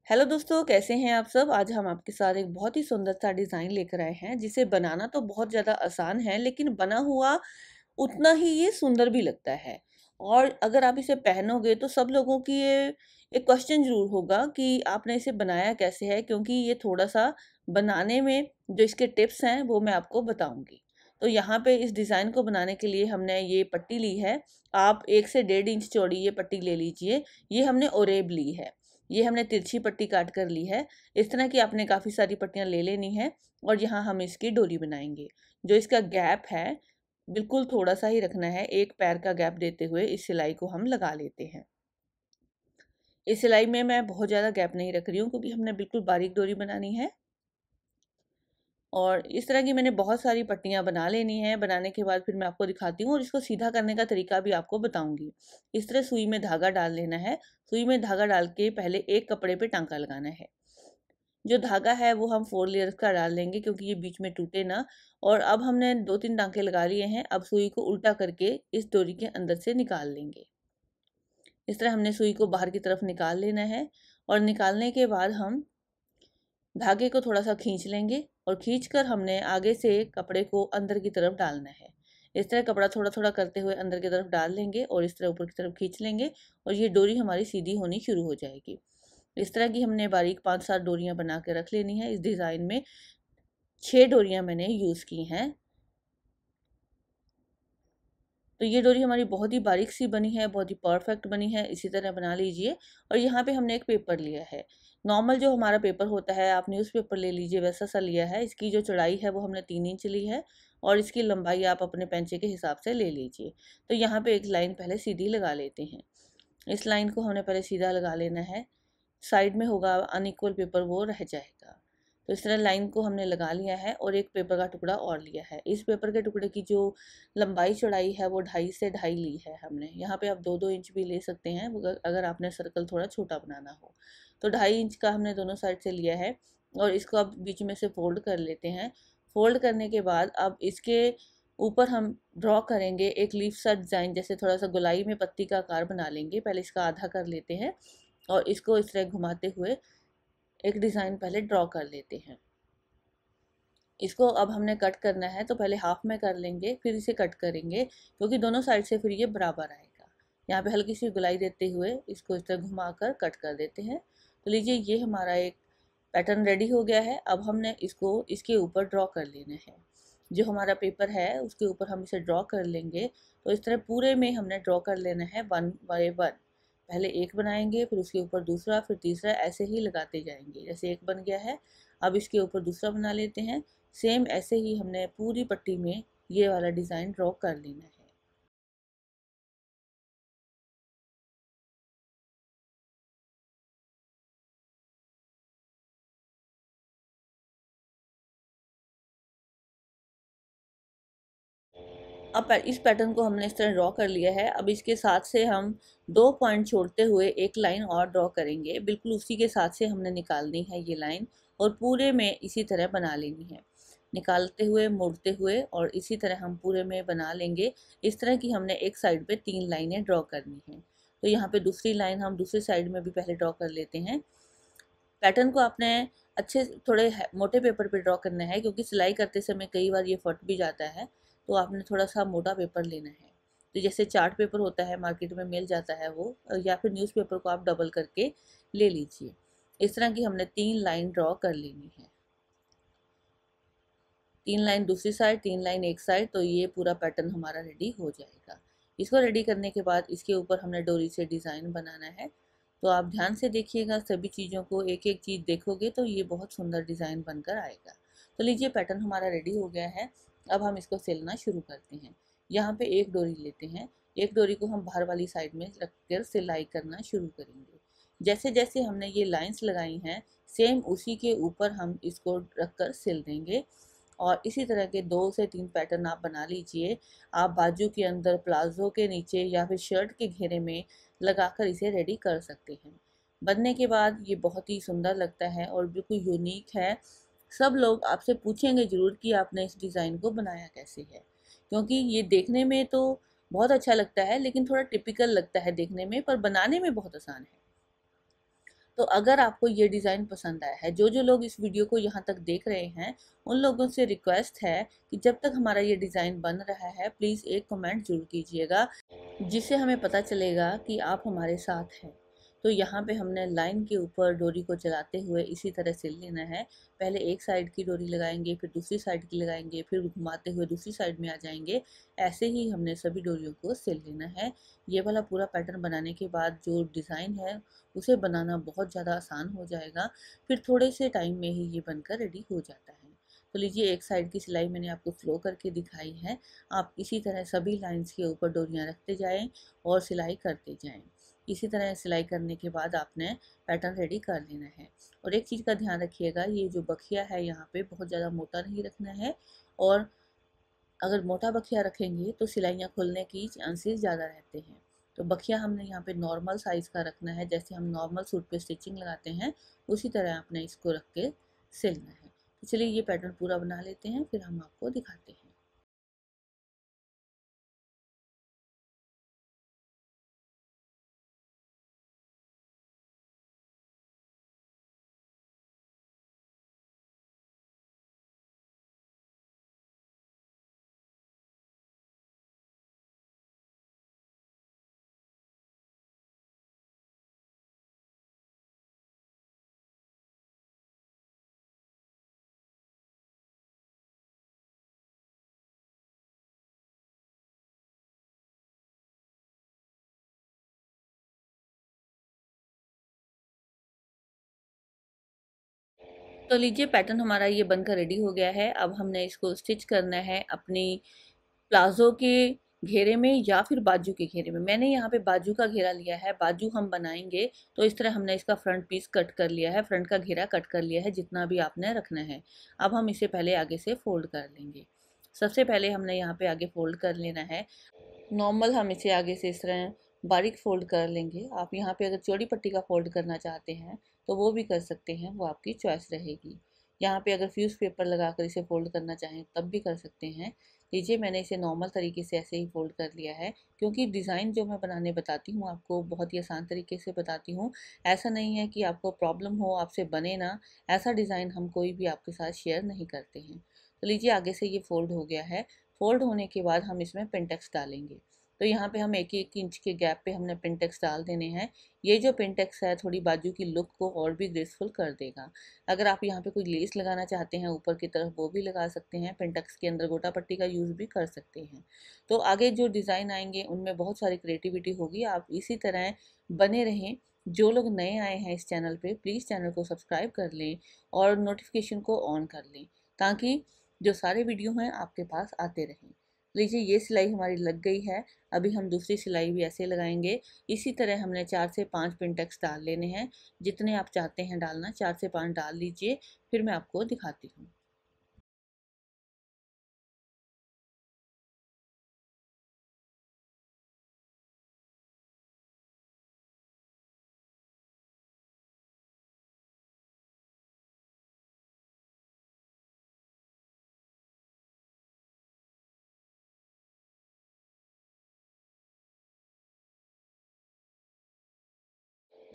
Hello दोस्तों, कैसे हैं आप सब। आज हम आपके साथ एक बहुत ही सुंदर सा डिज़ाइन लेकर आए हैं जिसे बनाना तो बहुत ज़्यादा आसान है, लेकिन बना हुआ उतना ही ये सुंदर भी लगता है। और अगर आप इसे पहनोगे तो सब लोगों की ये एक क्वेश्चन ज़रूर होगा कि आपने इसे बनाया कैसे है, क्योंकि ये थोड़ा-सा बनाने में जो इसके टिप्स हैं वो मैं आपको बताऊँगी। तो यहाँ पे इस डिज़ाइन को बनाने के लिए हमने ये पट्टी ली है। आप 1 से 1.5 इंच चौड़ी ये पट्टी ले लीजिए। ये हमने ओरेब ली है। ये हमने तिरछी पट्टी काट कर ली है। इस तरह की आपने काफ़ी सारी पट्टियाँ ले लेनी है और यहाँ हम इसकी डोरी बनाएँगे। जो इसका गैप है बिल्कुल थोड़ा-सा ही रखना है, 1 पैर का गैप देते हुए इस सिलाई को हम लगा लेते हैं। इस सिलाई में मैं बहुत ज़्यादा गैप नहीं रख रही हूँ क्योंकि हमने बिल्कुल बारीक डोरी बनानी है। और इस तरह की मैंने बहुत सारी पट्टियाँ बना लेनी है। बनाने के बाद फिर मैं आपको दिखाती हूँ और इसको सीधा करने का तरीका भी आपको बताऊँगी। इस तरह सुई में धागा डाल लेना है। सुई में धागा डाल के पहले एक कपड़े पे टाँका लगाना है। जो धागा है वो हम 4 लेयर्स का डाल लेंगे क्योंकि ये बीच में टूटे ना। और अब हमने 2-3 टाँके लगा लिए हैं। अब सुई को उल्टा करके इस डोरी के अंदर से निकाल लेंगे। इस तरह हमने सुई को बाहर की तरफ निकाल लेना है और निकालने के बाद हम धागे को थोड़ा सा खींच लेंगे और खींचकर हमने आगे से कपड़े को अंदर की तरफ डालना है। इस तरह कपड़ा थोड़ा थोड़ा करते हुए अंदर की तरफ डाल लेंगे और इस तरह ऊपर की तरफ खींच लेंगे और ये डोरी हमारी सीधी होनी शुरू हो जाएगी। इस तरह की हमने बारीक 5-7 डोरियां बना के रख लेनी है। इस डिज़ाइन में 6 डोरियां मैंने यूज़ की हैं। तो ये डोरी हमारी बहुत ही बारीक सी बनी है, बहुत ही परफेक्ट बनी है। इसी तरह बना लीजिए। और यहाँ पे हमने एक पेपर लिया है। नॉर्मल जो हमारा पेपर होता है, आप न्यूज़पेपर ले लीजिए, वैसा सा लिया है। इसकी जो चौड़ाई है वो हमने 3 इंच ली है और इसकी लंबाई आप अपने पेंचे के हिसाब से ले लीजिए। तो यहाँ पे एक लाइन पहले सीधी लगा लेते हैं। इस लाइन को हमने पहले सीधा लगा लेना है। साइड में होगा अनइक्वल पेपर, वो रह जाएगा। तो इस तरह लाइन को हमने लगा लिया है और एक पेपर का टुकड़ा और लिया है। इस पेपर के टुकड़े की जो लंबाई चौड़ाई है वो 2.5 से 2.5 ली है हमने। यहाँ पे आप 2-2 इंच भी ले सकते हैं अगर आपने सर्कल थोड़ा छोटा बनाना हो। तो 2.5 इंच का हमने दोनों साइड से लिया है और इसको अब बीच में से फोल्ड कर लेते हैं। फोल्ड करने के बाद अब इसके ऊपर हम ड्रॉ करेंगे एक लीफ सा डिज़ाइन, जैसे थोड़ा सा गोलाई में पत्ती का आकार बना लेंगे। पहले इसका आधा कर लेते हैं और इसको इस तरह घुमाते हुए एक डिज़ाइन पहले ड्रॉ कर लेते हैं। इसको अब हमने कट करना है तो पहले हाफ में कर लेंगे, फिर इसे कट करेंगे क्योंकि दोनों साइड से फिर ये बराबर आएगा। यहाँ पे हल्की सी गुलाई देते हुए इसको इस तरह घुमाकर कट कर देते हैं। तो लीजिए, ये हमारा एक पैटर्न रेडी हो गया है। अब हमने इसको इसके ऊपर ड्रॉ कर लेना है। जो हमारा पेपर है उसके ऊपर हम इसे ड्रॉ कर लेंगे। तो इस तरह पूरे में हमने ड्रॉ कर लेना है 1 बाय 1। पहले एक बनाएंगे, फिर उसके ऊपर दूसरा, फिर तीसरा, ऐसे ही लगाते जाएंगे। जैसे एक बन गया है, अब इसके ऊपर दूसरा बना लेते हैं। सेम ऐसे ही हमने पूरी पट्टी में ये वाला डिज़ाइन ड्रॉ कर लेना है। अब इस पैटर्न को हमने इस तरह ड्रॉ कर लिया है। अब इसके साथ से हम 2 पॉइंट छोड़ते हुए एक लाइन और ड्रॉ करेंगे। बिल्कुल उसी के साथ से हमने निकालनी है ये लाइन और पूरे में इसी तरह बना लेनी है। निकालते हुए, मोड़ते हुए और इसी तरह हम पूरे में बना लेंगे। इस तरह की हमने एक साइड पे 3 लाइनें ड्रॉ करनी है। तो यहाँ पे दूसरी लाइन हम दूसरी साइड में भी पहले ड्रॉ कर लेते हैं। पैटर्न को आपने अच्छे थोड़े मोटे पेपर पे ड्रॉ करना है क्योंकि सिलाई करते समय कई बार ये फट भी जाता है। तो आपने थोड़ा सा मोटा पेपर लेना है। तो जैसे चार्ट पेपर होता है, मार्केट में मिल जाता है वो, या फिर न्यूज़पेपर को आप डबल करके ले लीजिए। इस तरह की हमने 3 लाइन ड्रॉ कर लेनी है। 3 लाइन दूसरी साइड, 3 लाइन एक साइड, तो ये पूरा पैटर्न हमारा रेडी हो जाएगा। इसको रेडी करने के बाद इसके ऊपर हमने डोरी से डिज़ाइन बनाना है। तो आप ध्यान से देखिएगा, सभी चीज़ों को एक एक चीज़ देखोगे तो ये बहुत सुंदर डिज़ाइन बनकर आएगा। तो लीजिए, पैटर्न हमारा रेडी हो गया है। अब हम इसको सिलना शुरू करते हैं। यहाँ पे एक डोरी लेते हैं। एक डोरी को हम बाहर वाली साइड में रख कर सिलाई करना शुरू करेंगे। जैसे जैसे हमने ये लाइंस लगाई हैं, सेम उसी के ऊपर हम इसको रख कर सिल देंगे। और इसी तरह के 2 से 3 पैटर्न आप बना लीजिए। आप बाजू के अंदर, प्लाजो के नीचे या फिर शर्ट के घेरे में लगाकर इसे रेडी कर सकते हैं। बनने के बाद ये बहुत ही सुंदर लगता है और बिल्कुल यूनिक है। सब लोग आपसे पूछेंगे ज़रूर कि आपने इस डिज़ाइन को बनाया कैसे है, क्योंकि ये देखने में तो बहुत अच्छा लगता है लेकिन थोड़ा टिपिकल लगता है देखने में, पर बनाने में बहुत आसान है। तो अगर आपको ये डिज़ाइन पसंद आया है, जो लोग इस वीडियो को यहाँ तक देख रहे हैं, उन लोगों से रिक्वेस्ट है कि जब तक हमारा ये डिज़ाइन बन रहा है प्लीज़ एक कमेंट ज़रूर कीजिएगा, जिससे हमें पता चलेगा कि आप हमारे साथ हैं। तो यहाँ पे हमने लाइन के ऊपर डोरी को चलाते हुए इसी तरह सिल लेना है। पहले एक साइड की डोरी लगाएंगे, फिर दूसरी साइड की लगाएंगे, फिर घुमाते हुए दूसरी साइड में आ जाएंगे। ऐसे ही हमने सभी डोरियों को सिल लेना है। ये वाला पूरा पैटर्न बनाने के बाद जो डिज़ाइन है उसे बनाना बहुत ज़्यादा आसान हो जाएगा। फिर थोड़े से टाइम में ही ये बनकर रेडी हो जाता है। तो लीजिए, एक साइड की सिलाई मैंने आपको फ्लो करके दिखाई है। आप इसी तरह सभी लाइंस के ऊपर डोरियां रखते जाएं और सिलाई करते जाएं। इसी तरह सिलाई करने के बाद आपने पैटर्न रेडी कर लेना है। और एक चीज़ का ध्यान रखिएगा, ये जो बखिया है यहाँ पे बहुत ज़्यादा मोटा नहीं रखना है, और अगर मोटा बखिया रखेंगे तो सिलाइयाँ खुलने की चांसेस ज़्यादा रहते हैं। तो बखिया हमने यहाँ पे नॉर्मल साइज़ का रखना है, जैसे हम नॉर्मल सूट पे स्टिचिंग लगाते हैं उसी तरह आपने इसको रख के सिलना है। तो चलिए ये पैटर्न पूरा बना लेते हैं, फिर हम आपको दिखाते हैं। तो लीजिए, पैटर्न हमारा ये बनकर रेडी हो गया है। अब हमने इसको स्टिच करना है अपनी प्लाज़ो के घेरे में या फिर बाजू के घेरे में। मैंने यहाँ पे बाजू का घेरा लिया है, बाजू हम बनाएंगे तो इस तरह हमने इसका फ्रंट पीस कट कर लिया है, फ्रंट का घेरा कट कर लिया है जितना भी आपने रखना है। अब हम इसे पहले आगे से फोल्ड कर लेंगे। सबसे पहले हमने यहाँ पे आगे फोल्ड कर लेना है। नॉर्मल हम इसे आगे से इस तरह बारीक फोल्ड कर लेंगे। आप यहाँ पे अगर चौड़ी पट्टी का फोल्ड करना चाहते हैं तो वो भी कर सकते हैं, वो आपकी चॉइस रहेगी। यहाँ पे अगर फ्यूज़ पेपर लगाकर इसे फोल्ड करना चाहें तब भी कर सकते हैं। लीजिए, मैंने इसे नॉर्मल तरीके से ऐसे ही फोल्ड कर लिया है, क्योंकि डिज़ाइन जो मैं बनाने बताती हूँ आपको बहुत ही आसान तरीके से बताती हूँ। ऐसा नहीं है कि आपको प्रॉब्लम हो, आपसे बने ना, ऐसा डिज़ाइन हम कोई भी आपके साथ शेयर नहीं करते हैं। तो लीजिए, आगे से ये फोल्ड हो गया है। फोल्ड होने के बाद हम इसमें पिनटेक्स डालेंगे। तो यहाँ पे हम एक एक इंच के गैप पे हमने पिनटेक्स डाल देने हैं। ये जो पिनटेक्स है थोड़ी बाजू की लुक को और भी ग्रेसफुल कर देगा। अगर आप यहाँ पे कोई लेस लगाना चाहते हैं ऊपर की तरफ वो भी लगा सकते हैं, पिनटेक्स के अंदर गोटा पट्टी का यूज़ भी कर सकते हैं। तो आगे जो डिज़ाइन आएंगे उनमें बहुत सारी क्रिएटिविटी होगी, आप इसी तरह बने रहें। जो लोग नए आए हैं इस चैनल पे प्लीज़ चैनल को सब्सक्राइब कर लें और नोटिफिकेशन को ऑन कर लें, ताकि जो सारे वीडियो हैं आपके पास आते रहें। लीजिए, ये सिलाई हमारी लग गई है। अभी हम दूसरी सिलाई भी ऐसे लगाएंगे। इसी तरह हमने 4 से 5 पिनटेक्स डाल लेने हैं। जितने आप चाहते हैं डालना 4 से 5 डाल लीजिए, फिर मैं आपको दिखाती हूँ।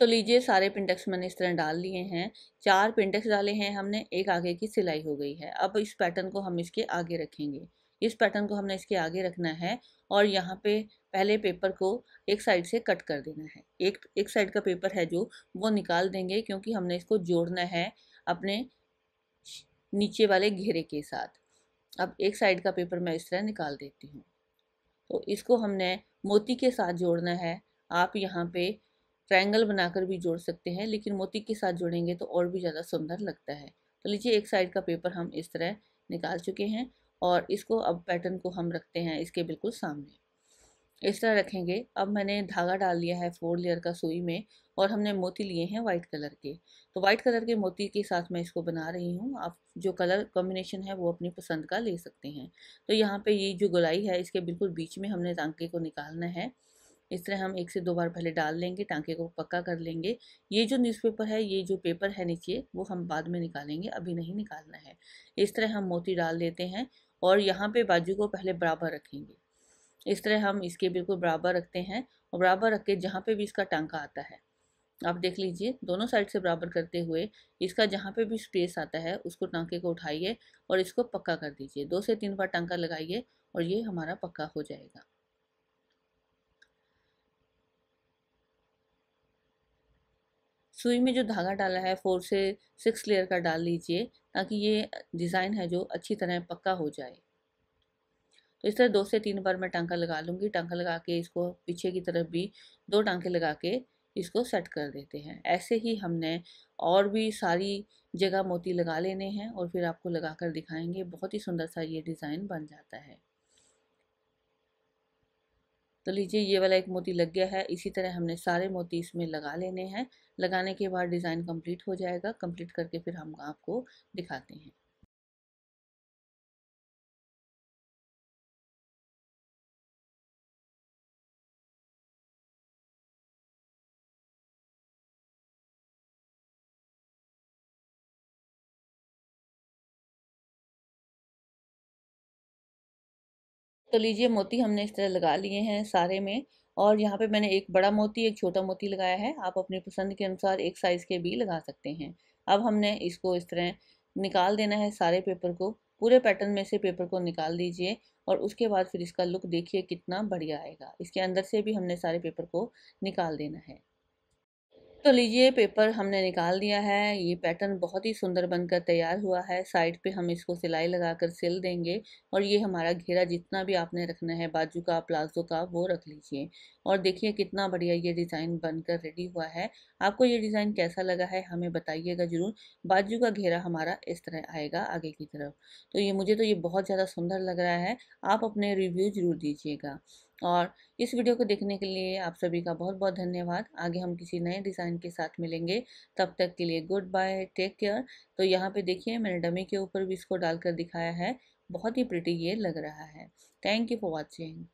तो लीजिए, सारे पिंटेक्स मैंने इस तरह डाल लिए हैं। 4 पिंटेक्स डाले हैं हमने, एक आगे की सिलाई हो गई है। अब इस पैटर्न को हम इसके आगे रखेंगे। इस पैटर्न को हमने इसके आगे रखना है और यहाँ पे पहले पेपर को एक साइड से कट कर देना है। एक एक साइड का पेपर है जो वो निकाल देंगे, क्योंकि हमने इसको जोड़ना है अपने नीचे वाले घेरे के साथ। अब एक साइड का पेपर मैं इस तरह निकाल देती हूँ। तो इसको हमने मोती के साथ जोड़ना है। आप यहाँ पे ट्रायंगल बनाकर भी जोड़ सकते हैं, लेकिन मोती के साथ जोड़ेंगे तो और भी ज़्यादा सुंदर लगता है। तो लीजिए, एक साइड का पेपर हम इस तरह निकाल चुके हैं और इसको अब पैटर्न को हम रखते हैं इसके बिल्कुल सामने। इस तरह रखेंगे। अब मैंने धागा डाल लिया है 4 लेयर का सुई में, और हमने मोती लिए हैं वाइट कलर के। तो वाइट कलर के मोती के साथ मैं इसको बना रही हूँ। आप जो कलर कॉम्बिनेशन है वो अपनी पसंद का ले सकते हैं। तो यहाँ पे ये जो गोलाई है इसके बिल्कुल बीच में हमने टांके को निकालना है। इस तरह हम 1 से 2 बार पहले डाल लेंगे, टांके को पक्का कर लेंगे। ये जो न्यूज़पेपर है, ये जो पेपर है नीचे, वो हम बाद में निकालेंगे, अभी नहीं निकालना है। इस तरह हम मोती डाल देते हैं और यहाँ पे बाजू को पहले बराबर रखेंगे। इस तरह हम इसके बिल्कुल बराबर रखते हैं और बराबर रख के जहाँ पे भी इसका टांका आता है आप देख लीजिए, दोनों साइड से बराबर करते हुए इसका जहाँ पे भी स्पेस आता है उसको टांके को उठाइए और इसको पक्का कर दीजिए। 2 से 3 बार टांका लगाइए और ये हमारा पक्का हो जाएगा। सुई में जो धागा डाला है 4 से 6 लेयर का डाल लीजिए, ताकि ये डिज़ाइन है जो अच्छी तरह पक्का हो जाए। तो इस तरह 2 से 3 बार मैं टांका लगा लूँगी। टांका लगा के इसको पीछे की तरफ भी 2 टांके लगा के इसको सेट कर देते हैं। ऐसे ही हमने और भी सारी जगह मोती लगा लेने हैं और फिर आपको लगा कर दिखाएंगे। बहुत ही सुंदर सा ये डिज़ाइन बन जाता है। तो लीजिए, ये वाला एक मोती लग गया है। इसी तरह हमने सारे मोती इसमें लगा लेने हैं। लगाने के बाद डिज़ाइन कंप्लीट हो जाएगा। कंप्लीट करके फिर हम आपको दिखाते हैं। तो लीजिए, मोती हमने इस तरह लगा लिए हैं सारे में। और यहाँ पे मैंने एक बड़ा मोती एक छोटा मोती लगाया है। आप अपनी पसंद के अनुसार एक साइज़ के भी लगा सकते हैं। अब हमने इसको इस तरह निकाल देना है सारे पेपर को। पूरे पैटर्न में से पेपर को निकाल दीजिए और उसके बाद फिर इसका लुक देखिए कितना बढ़िया आएगा। इसके अंदर से भी हमने सारे पेपर को निकाल देना है। तो लीजिए, पेपर हमने निकाल दिया है। ये पैटर्न बहुत ही सुंदर बनकर तैयार हुआ है। साइड पे हम इसको सिलाई लगाकर सिल देंगे और ये हमारा घेरा जितना भी आपने रखना है बाजू का प्लाजो का वो रख लीजिए। और देखिए कितना बढ़िया ये डिज़ाइन बनकर रेडी हुआ है। आपको ये डिज़ाइन कैसा लगा है हमें बताइएगा ज़रूर। बाजू का घेरा हमारा इस तरह आएगा आगे की तरफ। तो ये बहुत ज़्यादा सुंदर लग रहा है। आप अपने रिव्यू ज़रूर दीजिएगा। और इस वीडियो को देखने के लिए आप सभी का बहुत बहुत धन्यवाद। आगे हम किसी नए डिज़ाइन के साथ मिलेंगे। तब तक के लिए गुड बाय, टेक केयर। तो यहाँ पे देखिए, मैंने डमी के ऊपर भी इसको डालकर दिखाया है। बहुत ही प्रिटी ये लग रहा है। Thank you for watching.